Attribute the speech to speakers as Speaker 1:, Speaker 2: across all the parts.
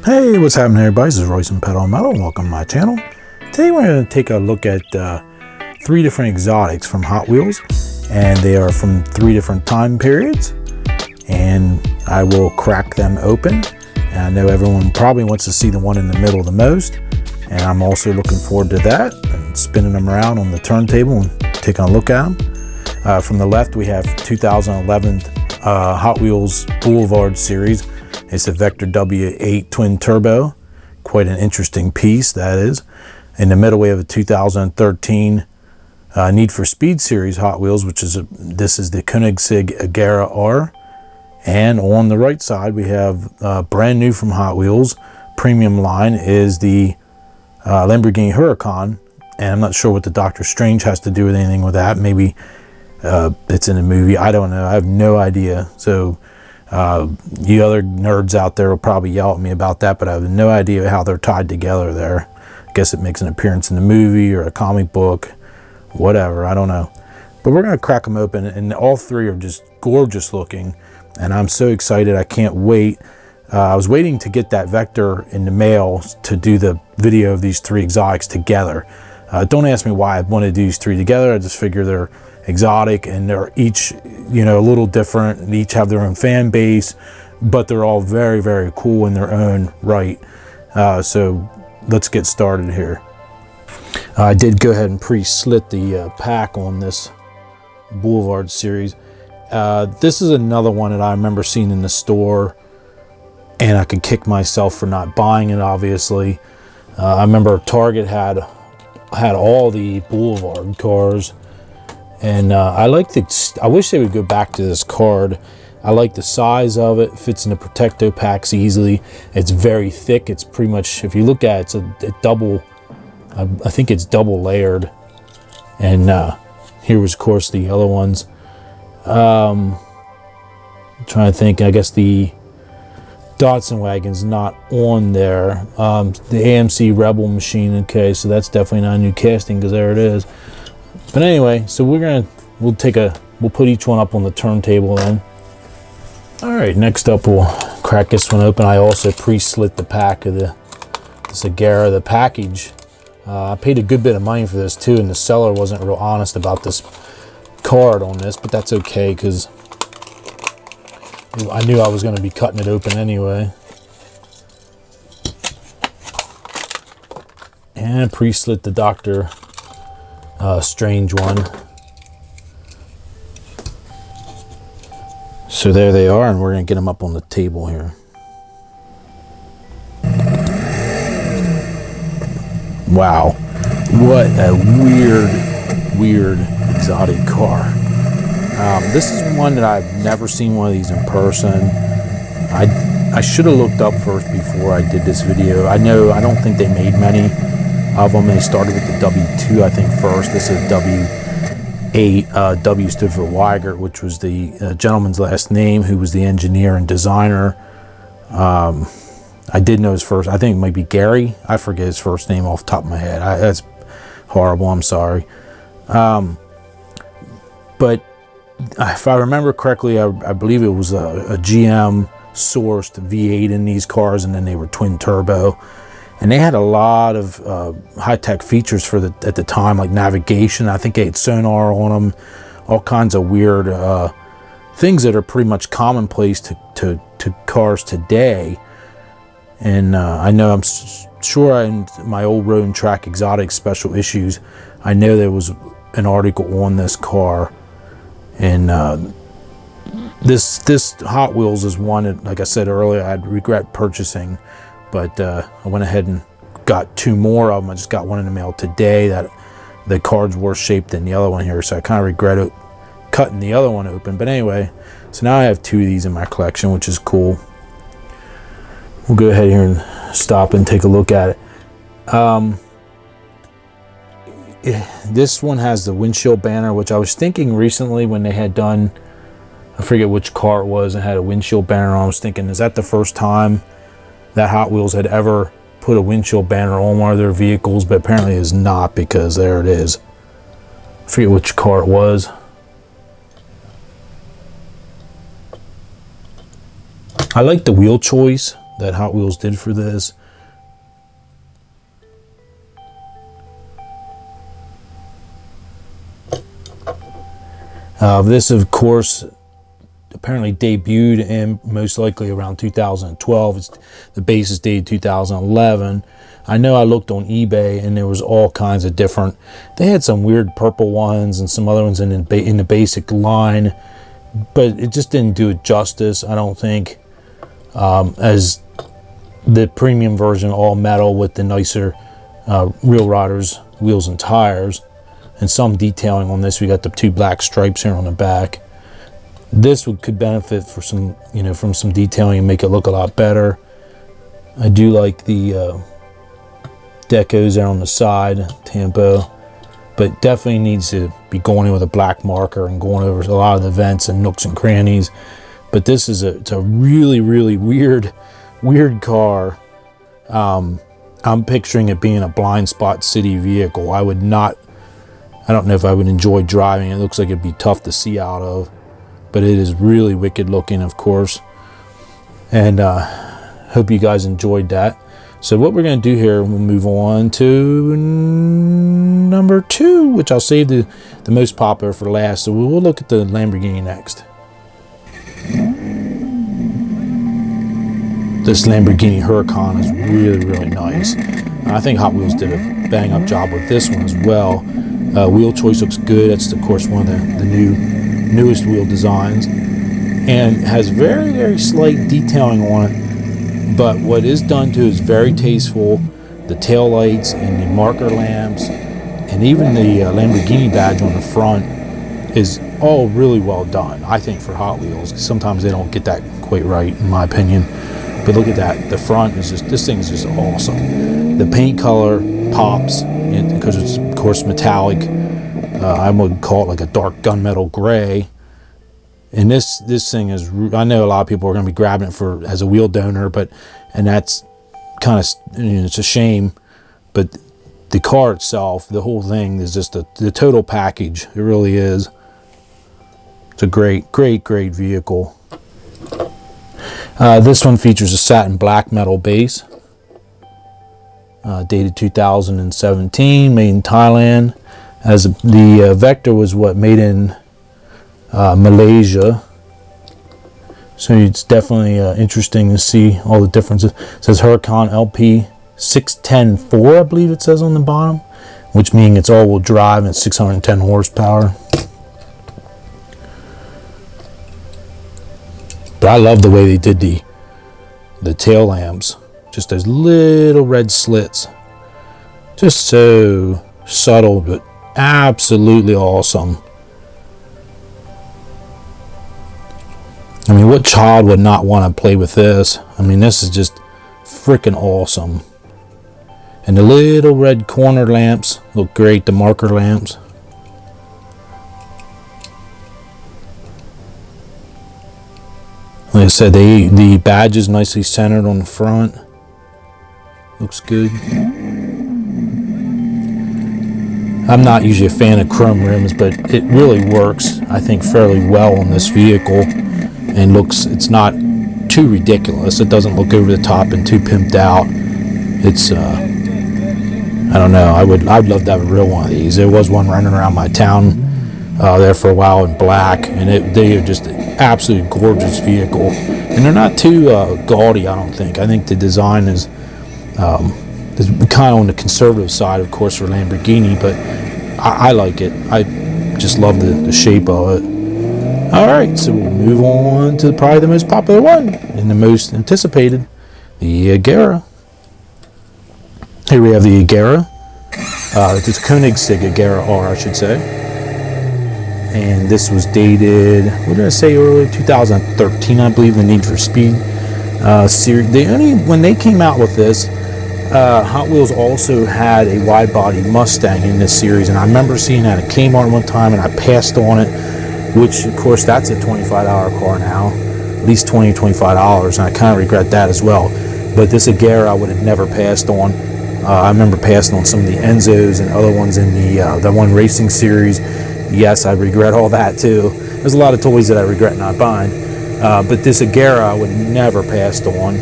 Speaker 1: Hey, what's happening everybody? This is Royce and Pedal Metal. Welcome to my channel. Today we're going to take a look at 3 different exotics from Hot Wheels, and they are from 3 different time periods, and I will crack them open. And I know everyone probably wants to see the one in the middle the most, and I'm also looking forward to that and spinning them around on the turntable and taking a look at them. From the left we have 2011 Hot Wheels Boulevard series. It's a Vector W8 twin turbo, quite an interesting piece that is. In the middle we have a 2013 Need for Speed series Hot Wheels, which is this is the Koenigsegg Agera R. And on the right side we have brand new from Hot Wheels premium line is the Lamborghini Huracan, and I'm not sure what the Doctor Strange has to do with anything with that. Maybe it's in a movie, I don't know, I have no idea. So you other nerds out there will probably yell at me about that, but I have no idea how they're tied together there. I guess it makes an appearance in the movie or a comic book, whatever, I don't know. But we're going to crack them open, and all 3 are just gorgeous looking, and I'm so excited, I can't wait. I was waiting to get that Vector in the mail to do the video of these 3 exotics together. Don't ask me why I wanted to do these 3 together. I just figure they're exotic and they're each, you know, a little different, and each have their own fan base, but they're all very, very cool in their own right. So let's get started here. I did go ahead and pre-slit the pack on this Boulevard series. This is another one that I remember seeing in the store, and I could kick myself for not buying it, obviously. I remember Target had all the Boulevard cars, and I wish they would go back to this card. I like the size of it. Fits in the Protecto packs easily. It's very thick. It's pretty much, if you look at it, it's a double, I think it's double layered. And here was, of course, the other ones. I'm trying to think, I guess the Datsun wagon's not on there. The AMC Rebel machine, okay, so that's definitely not a new casting, because there it is. But anyway, so we'll put each one up on the turntable then. All right, next up we'll crack this one open. I also pre-slit the pack of this Agera, the package. I paid a good bit of money for this too, and the seller wasn't real honest about this card on this, but that's okay, because I knew I was going to be cutting it open anyway. And pre-slit the Doctor Strange one. So there they are, and we're going to get them up on the table here. Wow, what a weird exotic car. This is one that I've never seen one of these in person. I should have looked up first before I did this video. I don't think they made many of them. They started with the W2, I think, first. This is W8. W stood for Weigert, which was the gentleman's last name, who was the engineer and designer. I did know his first, I think it might be Gary. I forget his first name off the top of my head. That's horrible, I'm sorry. But if I remember correctly, I believe it was a GM sourced V8 in these cars, and then they were twin turbo. And they had a lot of high-tech features at the time, like navigation. I think they had sonar on them, all kinds of weird things that are pretty much commonplace to cars today. And I know, I'm sure in my old Road and Track Exotic special issues, I know there was an article on this car. And this Hot Wheels is one that, like I said earlier, I'd regret purchasing. But I went ahead and got 2 more of them. I just got one in the mail today that the card's worse shaped than the other one here, so I kind of regret it, cutting the other one open. But anyway, so now I have 2 of these in my collection, which is cool. We'll go ahead here and stop and take a look at it. This one has the windshield banner, which I was thinking recently when they had done, I forget which car it was, and had a windshield banner on. I was thinking, is that the first time that Hot Wheels had ever put a windshield banner on one of their vehicles? But apparently it is not, because there it is. I forget which car it was. I like the wheel choice that Hot Wheels did for this. This, of course, apparently debuted in most likely around 2012. The base is dated 2011. I know I looked on eBay and there was all kinds of different. They had some weird purple ones and some other ones in the basic line, but it just didn't do it justice, I don't think, as the premium version, all metal with the nicer Real Riders wheels and tires. And some detailing on this. We got the 2 black stripes here on the back. This could benefit for some, from some detailing and make it look a lot better. I do like the decos there on the side, Tampo, but definitely needs to be going in with a black marker and going over a lot of the vents and nooks and crannies. But this is it's a really, really weird car. I'm picturing it being a blind spot city vehicle. I don't know if I would enjoy driving. It looks like it'd be tough to see out of, but it is really wicked looking, of course. And hope you guys enjoyed that. So what we're going to do here, we'll move on to number 2, which I'll save the most popular for last. So we'll look at the Lamborghini next. This Lamborghini Huracan is really, really nice. I think Hot Wheels did a bang-up job with this one as well. Wheel choice looks good. That's, of course, one of the newest wheel designs, and has very, very slight detailing on it. But what is done to is very tasteful. The tail lights and the marker lamps, and even the Lamborghini badge on the front is all really well done, I think, for Hot Wheels. Sometimes they don't get that quite right, in my opinion. But look at that. The front is just, this thing is just awesome. The paint color pops because it's, of course, metallic. I would call it like a dark gunmetal gray. And this thing is, I know a lot of people are going to be grabbing it as a wheel donor, and that's kind of, it's a shame. But the car itself, the whole thing is just the total package. It really is. It's a great, great, great vehicle. This one features a satin black metal base, dated 2017, made in Thailand. As the Vector was made in Malaysia, so it's definitely interesting to see all the differences. It says Huracan LP 610-4, I believe it says on the bottom, which means it's all-wheel drive and 610 horsepower. But I love the way they did the tail lamps. Just those little red slits. Just so subtle, but absolutely awesome. I mean, what child would not want to play with this? I mean, this is just freaking awesome. And the little red corner lamps look great, the marker lamps. Like I said, the badge is nicely centered on the front. Looks good. I'm not usually a fan of chrome rims, but it really works, I think, fairly well on this vehicle. And it's not too ridiculous. It doesn't look over the top and too pimped out. It's, I don't know, I'd love to have a real one of these. There was one running around my town there for a while in black, and they are just an absolutely gorgeous vehicle. And they're not too gaudy, I don't think. I think the design is kind of on the conservative side, of course, for Lamborghini, but I like it. I just love the shape of it. Alright, so we'll move on to probably the most popular one and the most anticipated, the Agera. Here we have the Agera. It's Koenigsegg Agera R, I should say. And this was dated, what did I say earlier? 2013, I believe, the Need for Speed series. When they came out with this, Hot Wheels also had a wide body Mustang in this series, and I remember seeing that at Kmart one time, and I passed on it, which of course that's a $25 car now, at least $20, $25, and I kind of regret that as well. But this Agera I would have never passed on. I remember passing on some of the Enzos and other ones in the one racing series. Yes, I regret all that too. There's a lot of toys that I regret not buying, but this Agera I would never passed on.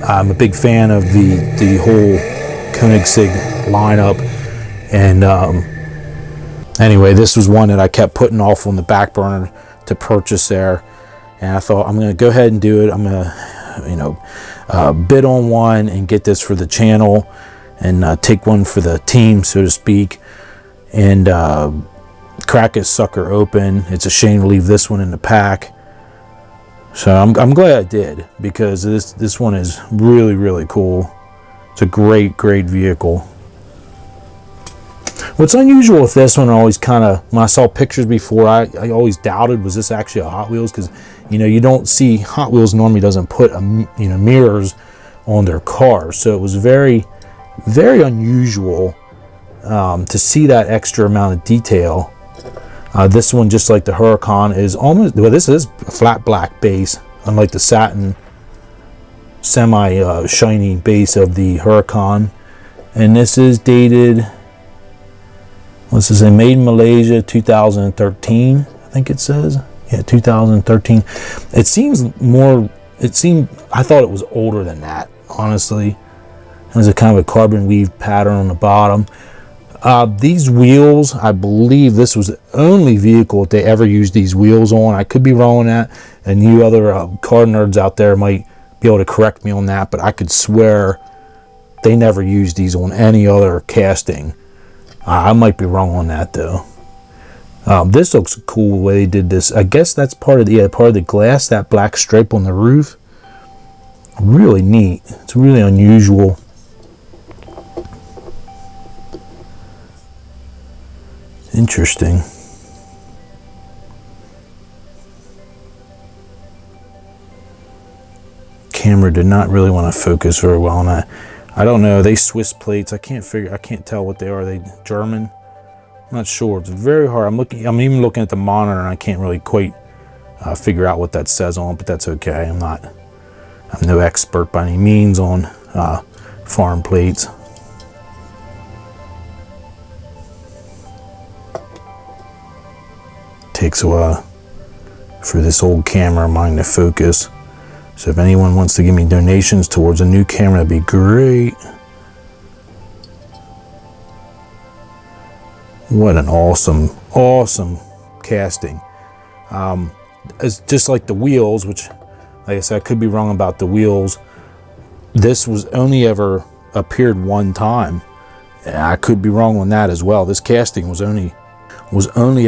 Speaker 1: I'm a big fan of the whole Koenigsegg lineup. And anyway, this was one that I kept putting off on the back burner to purchase there. And I thought, I'm going to go ahead and do it. I'm going to, bid on one and get this for the channel, and take one for the team, so to speak, and crack this sucker open. It's a shame to leave this one in the pack. So I'm glad I did, because this one is really, really cool. It's a great vehicle. What's unusual with this one, I always kind of, when I saw pictures before, I always doubted, was this actually a Hot Wheels? Because, you don't see, Hot Wheels normally doesn't put, mirrors on their cars. So it was very, very unusual to see that extra amount of detail. This one, just like the Huracan, is almost, well, this is a flat black base, unlike the satin semi shiny base of the Huracan. And this is dated, this is made in Malaysia, 2013, I think it says. Yeah, 2013. It seems more, I thought it was older than that, honestly. There's a kind of a carbon weave pattern on the bottom. These wheels, I believe this was the only vehicle that they ever used these wheels on. I could be wrong on that, and you other car nerds out there might be able to correct me on that, but I could swear they never used these on any other casting. I might be wrong on that though. This looks cool the way they did this. I guess that's part of the glass, that black stripe on the roof. Really neat. It's really unusual. Interesting. Camera did not really want to focus very well on that. I don't know. They Swiss plates. I can't tell what they are. Are they German? I'm not sure. It's very hard. I'm even looking at the monitor, and I can't really quite figure out what that says on it, but that's okay. I'm no expert by any means on foreign plates. Takes a while for this old camera of mine to focus. So if anyone wants to give me donations towards a new camera, that'd be great. What an awesome casting. It's just like the wheels, which, like I said, I could be wrong about the wheels. This was only ever appeared one time. I could be wrong on that as well. This casting was only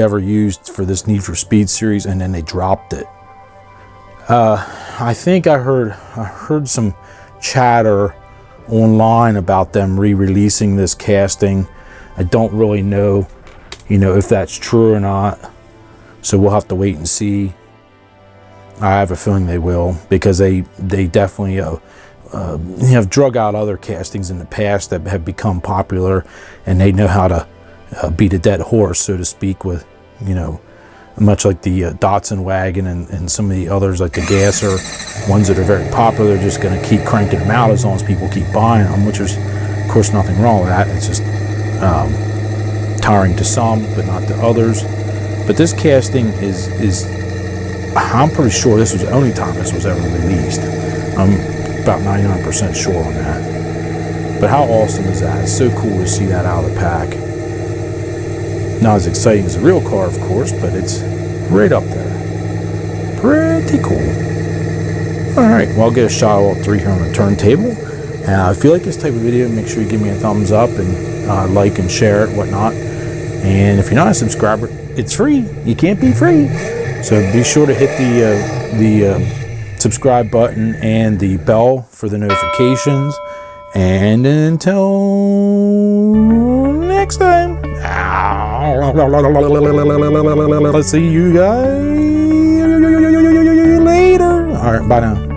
Speaker 1: ever used for this Need for Speed series, and then they dropped it. I think I heard some chatter online about them re-releasing this casting. I don't really know, if that's true or not. So we'll have to wait and see. I have a feeling they will, because they definitely have drug out other castings in the past that have become popular, and they know how to beat a dead horse, so to speak, with, much like the Datsun wagon and some of the others, like the Gasser, ones that are very popular. They're just going to keep cranking them out as long as people keep buying them, which is, of course, nothing wrong with that. It's just tiring to some, but not to others. But this casting is I'm pretty sure this was the only time this was ever released. I'm about 99% sure on that. But how awesome is that? It's so cool to see that out of the pack. Not as exciting as a real car, of course, but it's right up there. Pretty cool. Alright, well, I'll get a shot of all three here on the turntable. If you like this type of video, make sure you give me a thumbs up and like and share it, whatnot. And if you're not a subscriber, it's free. You can't be free. So be sure to hit the subscribe button and the bell for the notifications. And until next time, I'll see you guys later. All right, bye now.